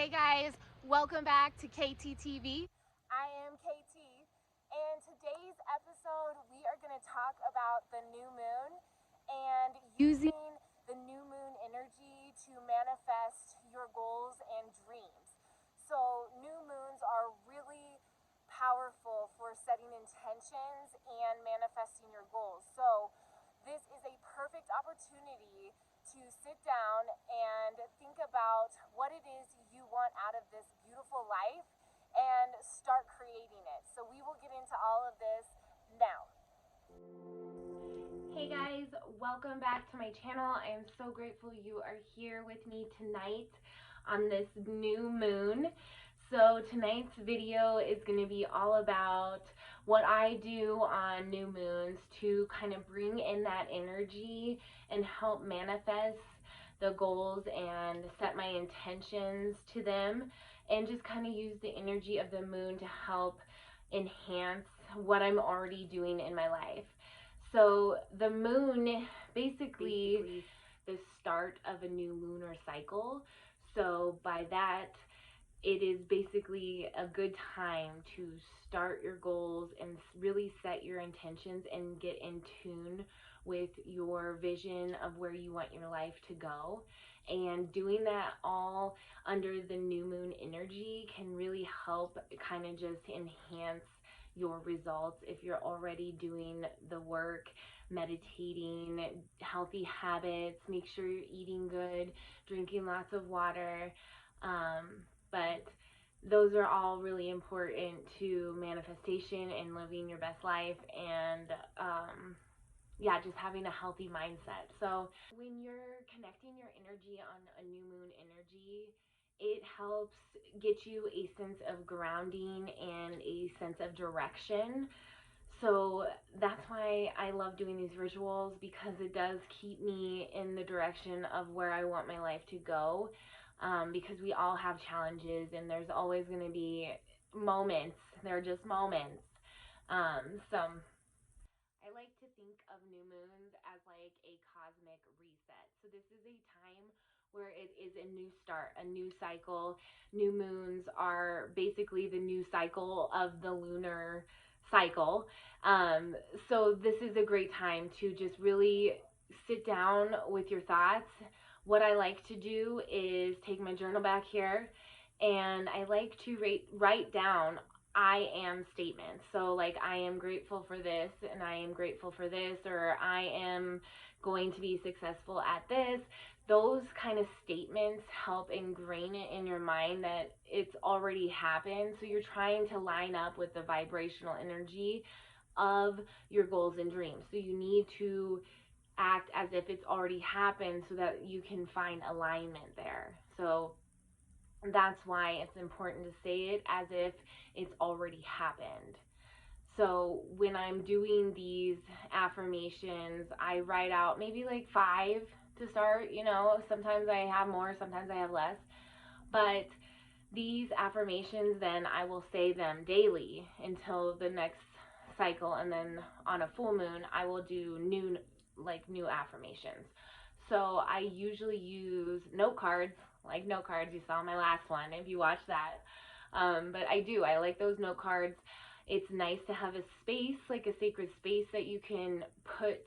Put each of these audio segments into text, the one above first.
Hey guys, welcome back to KTTV. I am KT, and today's episode we are going to talk about the new moon and using the new moon energy to manifest your goals and dreams. So, new moons are really powerful for setting intentions and manifesting your goals. So, this is a perfect opportunity to sit down and think about what it is you want out of this beautiful life and start creating it. So we will get into all of this now. Hey guys, welcome back to my channel. I am so grateful you are here with me tonight on this new moon. So tonight's video is going to be all about what I do on new moons to kind of bring in that energy and help manifest the goals and set my intentions to them, and just kind of use the energy of the moon to help enhance what I'm already doing in my life. So the moon basically the start of a new lunar cycle. So by that, it is basically a good time to start your goals and really set your intentions and get in tune with your vision of where you want your life to go. And doing that all under the new moon energy can really help kind of just enhance your results if you're already doing the work, meditating, healthy habits, make sure you're eating good, drinking lots of water. But those are all really important to manifestation and living your best life, and yeah, just having a healthy mindset. So when you're connecting your energy on a new moon energy, it helps get you a sense of grounding and a sense of direction. So that's why I love doing these rituals, because it does keep me in the direction of where I want my life to go. Because we all have challenges, and there's always going to be moments. They're just moments. So I like to think of new moons as like a cosmic reset. So this is a time where it is a new start, a new cycle. New moons are basically the new cycle of the lunar cycle. So this is a great time to just really sit down with your thoughts. What I like to do is take my journal back here, and I like to write down I am statements. So like, I am grateful for this, and I am grateful for this, or I am going to be successful at this. Those kind of statements help ingrain it in your mind that it's already happened. So you're trying to line up with the vibrational energy of your goals and dreams. So you need to act as if it's already happened so that you can find alignment there. So that's why it's important to say it as if it's already happened. So when I'm doing these affirmations, I write out maybe like 5 to start. Sometimes I have more, sometimes I have less. But these affirmations, then I will say them daily until the next cycle, and then on a full moon I will do new affirmations. So I usually use note cards, like note cards you saw in my last one if you watched that. But I like those note cards. It's nice to have a space, like a sacred space, that you can put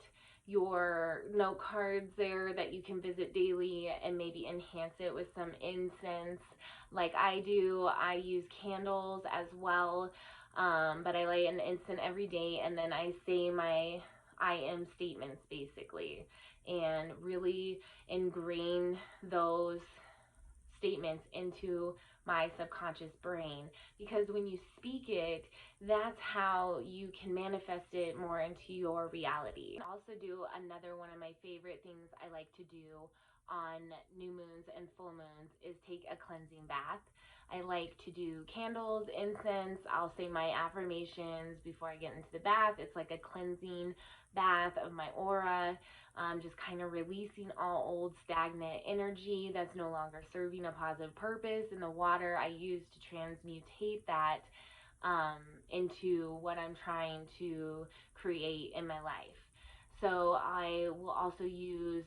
your note cards there, that you can visit daily and maybe enhance it with some incense like I do. I use candles as well, but I light an incense every day, and then I say my I am statements basically, and really ingrain those statements into my subconscious brain, because when you speak it, that's how you can manifest it more into your reality. I also do another one of my favorite things I like to do on new moons and full moons is take a cleansing bath. I like to do candles, incense. I'll say my affirmations before I get into the bath. It's like a cleansing bath of my aura, just kind of releasing all old stagnant energy that's no longer serving a positive purpose. And the water I use to transmutate that into what I'm trying to create in my life. So I will also use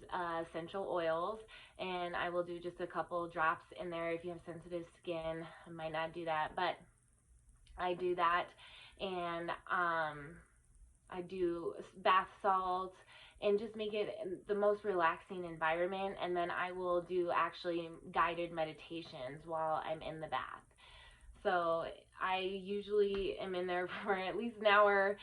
essential oils, and I will do just a couple drops in there. If you have sensitive skin, I might not do that, but I do that. And I do bath salts and just make it the most relaxing environment. And then I will do actually guided meditations while I'm in the bath. So I usually am in there for at least an hour.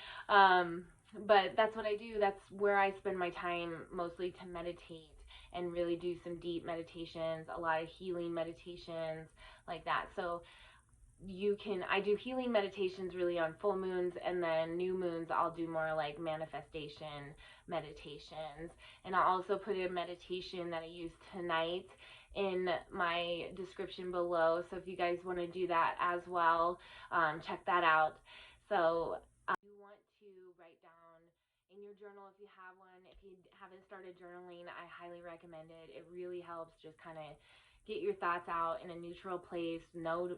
But that's what I do. That's where I spend my time, mostly to meditate and really do some deep meditations, a lot of healing meditations like that. So I do healing meditations really on full moons, and then new moons I'll do more like manifestation meditations. And I'll also put a meditation that I use tonight in my description below, so if you guys want to do that as well, check that out. So you want to write down in your journal, if you have one. If you haven't started journaling, I highly recommend it. It really helps just kind of get your thoughts out in a neutral place. No,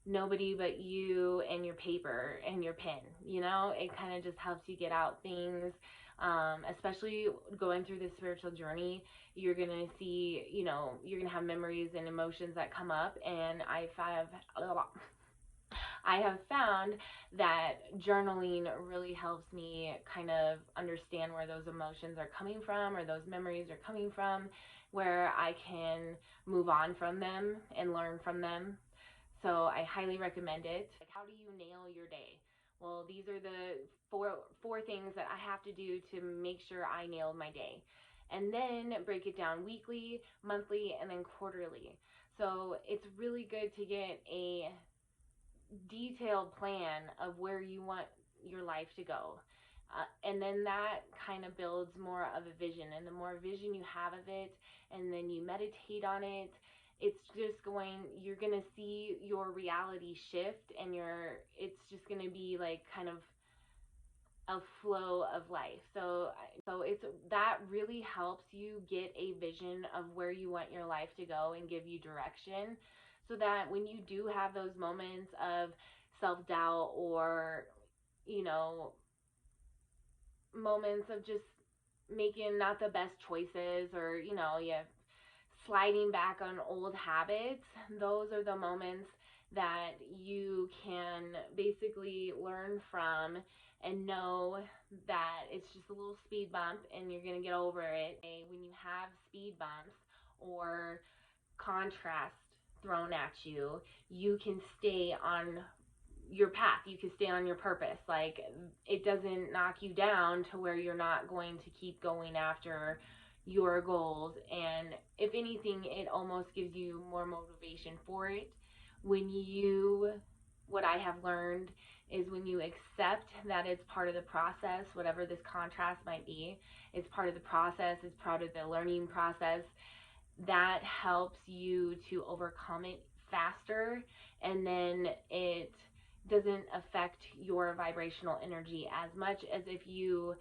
nobody but you and your paper and your pen. It kind of just helps you get out things. Especially going through this spiritual journey, you're gonna see, you're gonna have memories and emotions that come up. And I have found that journaling really helps me kind of understand where those emotions are coming from, or those memories are coming from, where I can move on from them and learn from them. So I highly recommend it. Like, how do you nail your day? Well, these are the four things that I have to do to make sure I nailed my day. And then break it down weekly, monthly, and then quarterly. So it's really good to get a detailed plan of where you want your life to go. And then that kind of builds more of a vision. And the more vision you have of it, and then you meditate on it, you're going to see your reality shift, and it's just going to be like kind of a flow of life. So that really helps you get a vision of where you want your life to go and give you direction, so that when you do have those moments of self-doubt, or moments of just making not the best choices, or you sliding back on old habits, those are the moments that you can basically learn from and know that it's just a little speed bump and you're going to get over it. When you have speed bumps or contrast thrown at you, you can stay on your path. You can stay on your purpose. Like, it doesn't knock you down to where you're not going to keep going after your goals. And if anything, it almost gives you more motivation for it. What I have learned is, when you accept that it's part of the process, whatever this contrast might be, it's part of the process, it's part of the learning process, that helps you to overcome it faster. And then it doesn't affect your vibrational energy as much as if you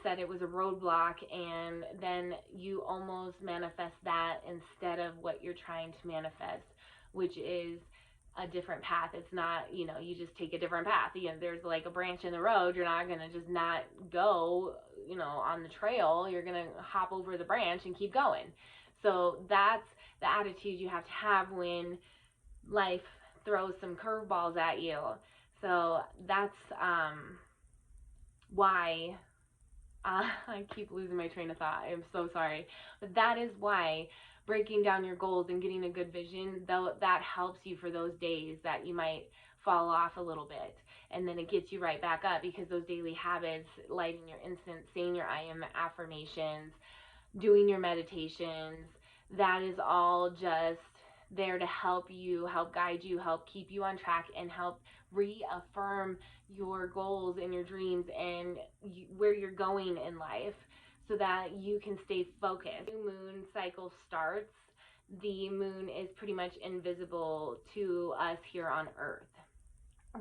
said it was a roadblock, and then you almost manifest that instead of what you're trying to manifest, which is a different path. It's not, you just take a different path. There's like a branch in the road. You're not going to just not go, on the trail. You're going to hop over the branch and keep going. So that's the attitude you have to have when life throws some curveballs at you. So that's why I keep losing my train of thought. I'm so sorry. But that is why breaking down your goals and getting a good vision, though, that helps you for those days that you might fall off a little bit. And then it gets you right back up, because those daily habits, lighting your incense, saying your I am affirmations, doing your meditations, that is all just there to help you, help guide you, help keep you on track, and help reaffirm your goals and your dreams and where you're going in life, so that you can stay focused. New moon cycle starts. The moon is pretty much invisible to us here on Earth,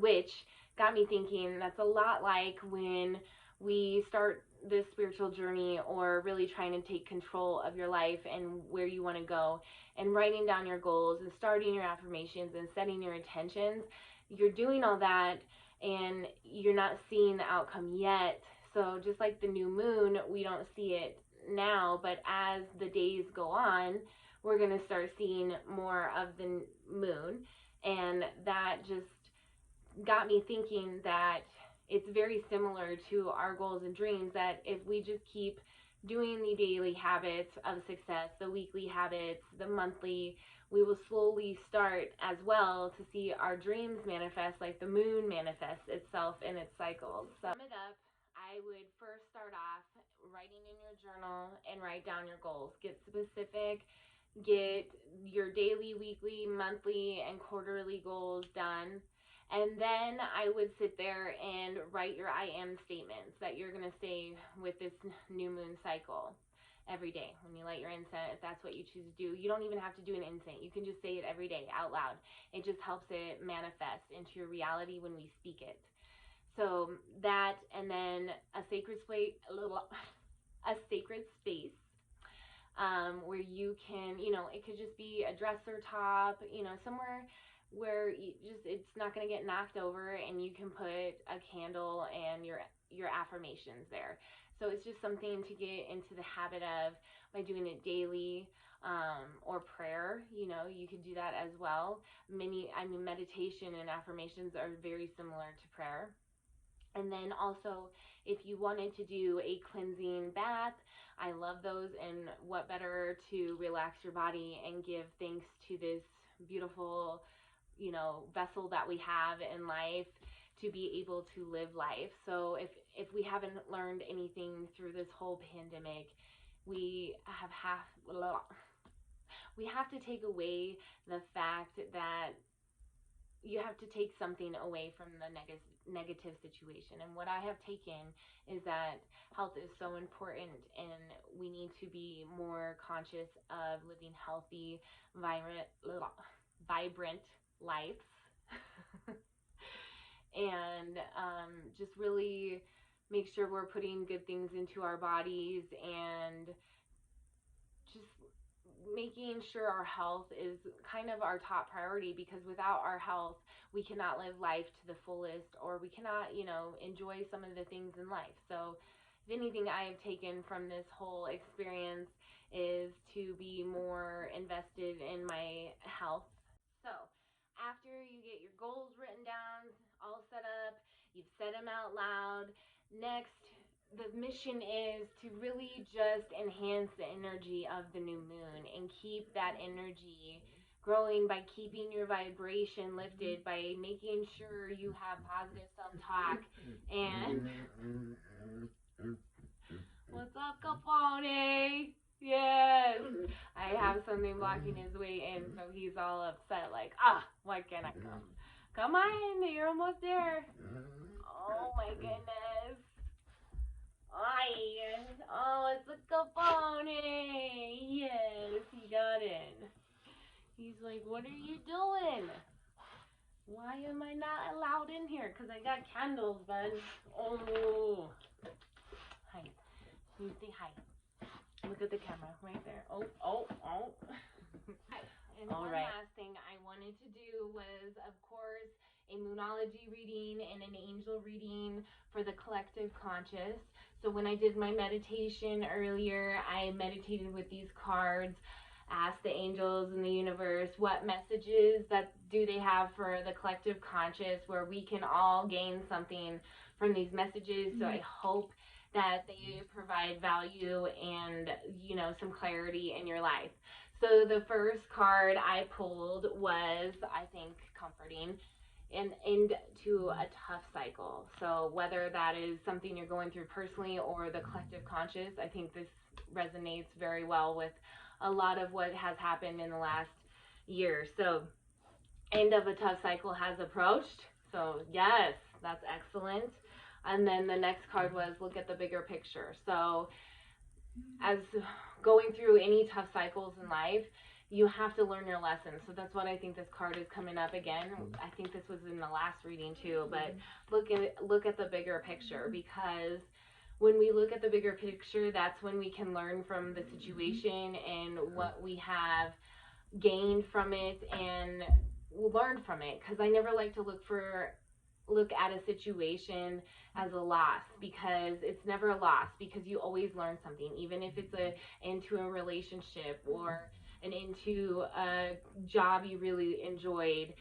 which got me thinking that's a lot like when we start this spiritual journey, or really trying to take control of your life and where you want to go, and writing down your goals and starting your affirmations and setting your intentions. You're doing all that, and you're not seeing the outcome yet. So just like the new moon, we don't see it now, but as the days go on, we're going to start seeing more of the moon. And that just got me thinking that it's very similar to our goals and dreams, that if we just keep doing the daily habits of success, the weekly habits, the monthly, we will slowly start as well to see our dreams manifest like the moon manifests itself in its cycles. So, to sum it up, I would first start off writing in your journal and write down your goals. Get specific, get your daily, weekly, monthly, and quarterly goals done. And then I would sit there and write your I am statements that you're going to say with this new moon cycle every day when you light your incense, if that's what you choose to do. You don't even have to do an incense. You can just say it every day out loud. It just helps it manifest into your reality when we speak it. So that, and then a sacred space, where you can, it could just be a dresser top, somewhere where it's not going to get knocked over, and you can put a candle and your affirmations there. So it's just something to get into the habit of by doing it daily, or prayer. You could do that as well. Meditation and affirmations are very similar to prayer. And then also, if you wanted to do a cleansing bath, I love those, and what better to relax your body and give thanks to this beautiful, vessel that we have in life to be able to live life. So if we haven't learned anything through this whole pandemic, we have to take away the fact that you have to take something away from the negative situation. And what I have taken is that health is so important, and we need to be more conscious of living healthy, vibrant lives. And just really make sure we're putting good things into our bodies, and just making sure our health is kind of our top priority, because without our health, we cannot live life to the fullest, or we cannot, enjoy some of the things in life. So if anything I have taken from this whole experience is to be more invested in my health. So after you get your goals written down, all set up, you've said them out loud, next, the mission is to really just enhance the energy of the new moon and keep that energy growing by keeping your vibration lifted, by making sure you have positive self-talk. And what's up, Capone? Yes, I have something blocking his way in, so he's all upset, like, why can't I come? Come on, you're almost there. Oh my goodness. Oh, it's a Capone. Yes, he got in. He's like, what are you doing? Why am I not allowed in here? Because I got candles, bud. Oh. Hi. Can you say hi? Look at the camera right there. Oh. And one last thing I wanted to do was, of course, a moonology reading and an angel reading for the collective conscious. So when I did my meditation earlier, I meditated with these cards, asked the angels in the universe what messages that do they have for the collective conscious, where we can all gain something from these messages. So I hope that they provide value and, some clarity in your life. So the first card I pulled was, I think, comforting, and end to a tough cycle. So whether that is something you're going through personally or the collective conscious, I think this resonates very well with a lot of what has happened in the last year. So end of a tough cycle has approached. So yes, that's excellent. And then the next card was look at the bigger picture. So as going through any tough cycles in life, you have to learn your lessons. So that's what I think this card is coming up again. I think this was in the last reading too, but look at the bigger picture, because when we look at the bigger picture, that's when we can learn from the situation and what we have gained from it and learn from it. Because I never like to look for look at a situation as a loss, because it's never a loss, because you always learn something, even if it's into a relationship or into a job you really enjoyed.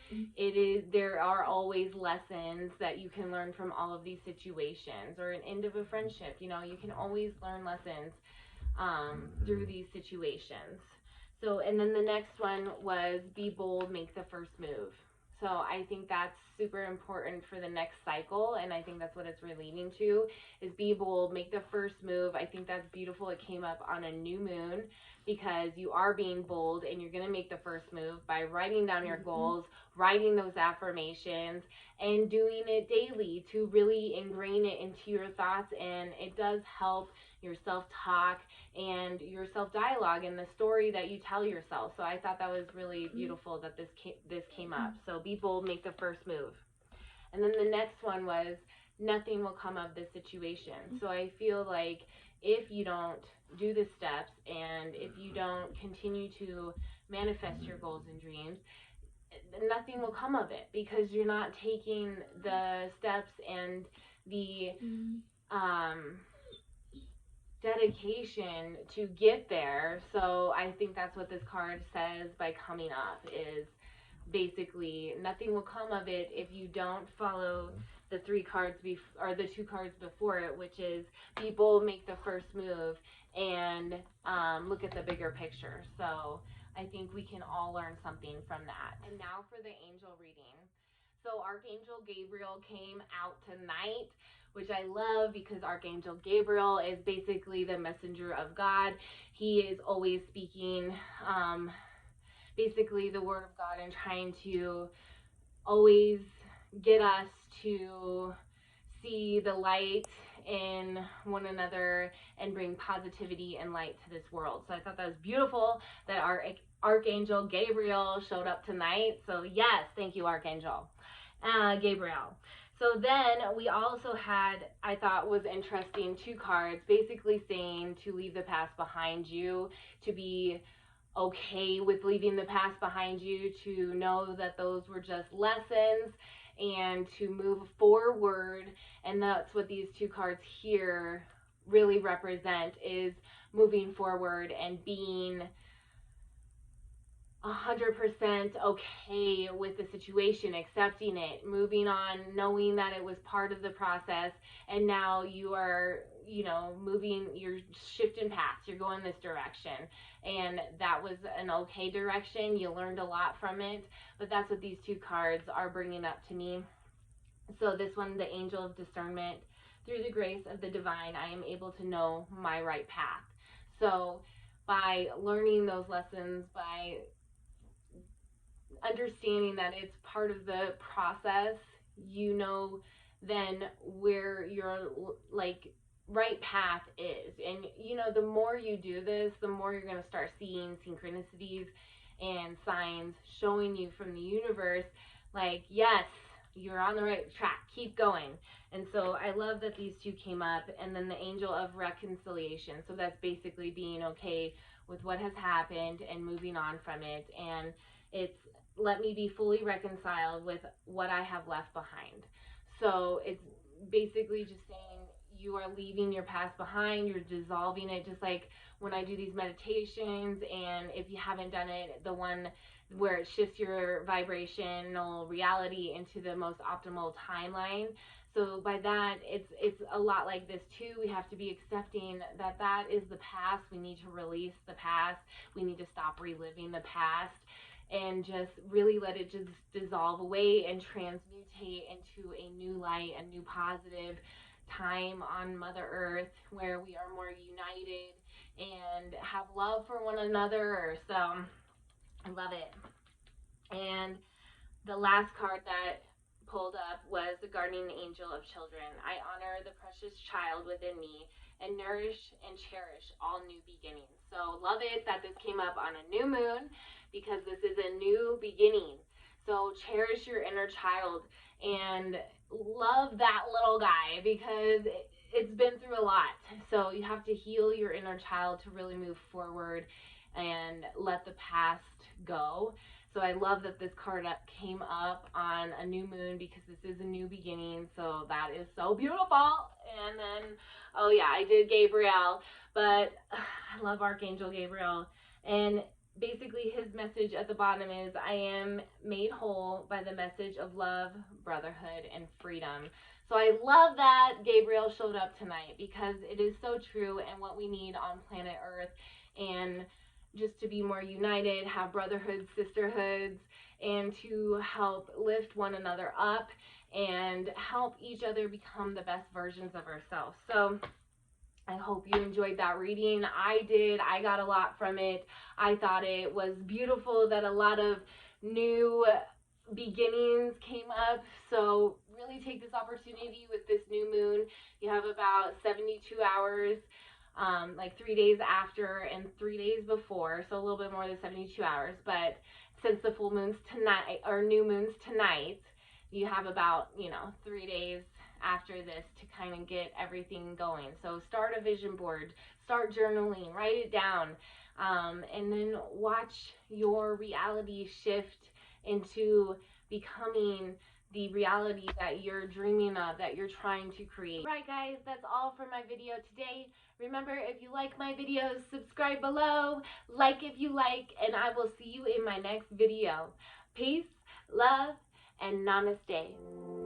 There are always lessons that you can learn from all of these situations, or an end of a friendship. You know, you can always learn lessons through these situations. So, and then the next one was be bold, make the first move. So I think that's super important for the next cycle, and I think that's what it's relating to, is be bold, make the first move. I think that's beautiful. It came up on a new moon, because you are being bold and you're going to make the first move by writing down your goals, writing those affirmations, and doing it daily to really ingrain it into your thoughts. And it does help your self-talk and your self-dialogue and the story that you tell yourself. So I thought that was really beautiful that this came up. So be bold, make the first move. And then the next one was nothing will come of this situation. So I feel like if you don't do the steps, and if you don't continue to manifest your goals and dreams, nothing will come of it, because you're not taking the steps and the dedication to get there. So I think that's what this card says by coming up, is basically nothing will come of it if you don't follow the three cards or the two cards before it, which is be bold, make the first move, and look at the bigger picture. So I think we can all learn something from that. And now for the angel reading. So Archangel Gabriel came out tonight, which I love, because Archangel Gabriel is basically the messenger of God. He is always speaking basically the word of God, and trying to always get us to see the light in one another and bring positivity and light to this world. So I thought that was beautiful that our Archangel Gabriel showed up tonight. So yes, thank you, Archangel Gabriel. So then we also had, I thought was interesting, two cards basically saying to leave the past behind you, to be okay with leaving the past behind you, to know that those were just lessons, and to move forward. And that's what these two cards here really represent, is moving forward and being 100% okay with the situation, accepting it, moving on, knowing that it was part of the process, and now you are, you know, moving, you're shifting paths, you're going this direction, and that was an okay direction. You learned a lot from it, but that's what these two cards are bringing up to me. So this one, the angel of discernment, through the grace of the divine, I am able to know my right path. So by learning those lessons, by understanding that it's part of the process, you know then where your like right path is. And you know, the more you do this, the more you're going to start seeing synchronicities and signs showing you from the universe, like, yes, you're on the right track, keep going. And so I love that these two came up. And then the angel of reconciliation, so that's basically being okay with what has happened and moving on from it. And it's let me be fully reconciled with what I have left behind. So it's basically just saying you are leaving your past behind, you're dissolving it, just like when I do these meditations. And if you haven't done it, the one where it shifts your vibrational reality into the most optimal timeline. So by that, it's a lot like this too. We have to be accepting that that is the past. We need to release the past. We need to stop reliving the past, and just really let it just dissolve away and transmutate into a new light, a new positive time on Mother Earth, where we are more united and have love for one another. So I love it. And the last card that pulled up was the guardian angel of children. I honor the precious child within me and nourish and cherish all new beginnings. So love it that this came up on a new moon, because this is a new beginning. So cherish your inner child and love that little guy, because it's been through a lot. So you have to heal your inner child to really move forward and let the past go. So I love that this card came up on a new moon because this is a new beginning. So that is so beautiful. And then, oh yeah, I did Gabriel, but I love Archangel Gabriel. And basically his message at the bottom is, I am made whole by the message of love, brotherhood, and freedom. So I love that Gabriel showed up tonight because it is so true and what we need on planet Earth. And just to be more united, have brotherhoods, sisterhoods, and to help lift one another up and help each other become the best versions of ourselves. So I hope you enjoyed that reading. I did. I got a lot from it. I thought it was beautiful that a lot of new beginnings came up. So really take this opportunity with this new moon. You have about 72 hours, like 3 days after and 3 days before, so a little bit more than 72 hours. But since the full moon's tonight, or new moon's tonight, you have about, 3 days after this to kind of get everything going. So start a vision board, start journaling, write it down, and then watch your reality shift into becoming the reality that you're dreaming of, that you're trying to create. Right, guys, that's all for my video today. Remember, if you like my videos, subscribe below, like if you like, and I will see you in my next video. Peace, love, and namaste.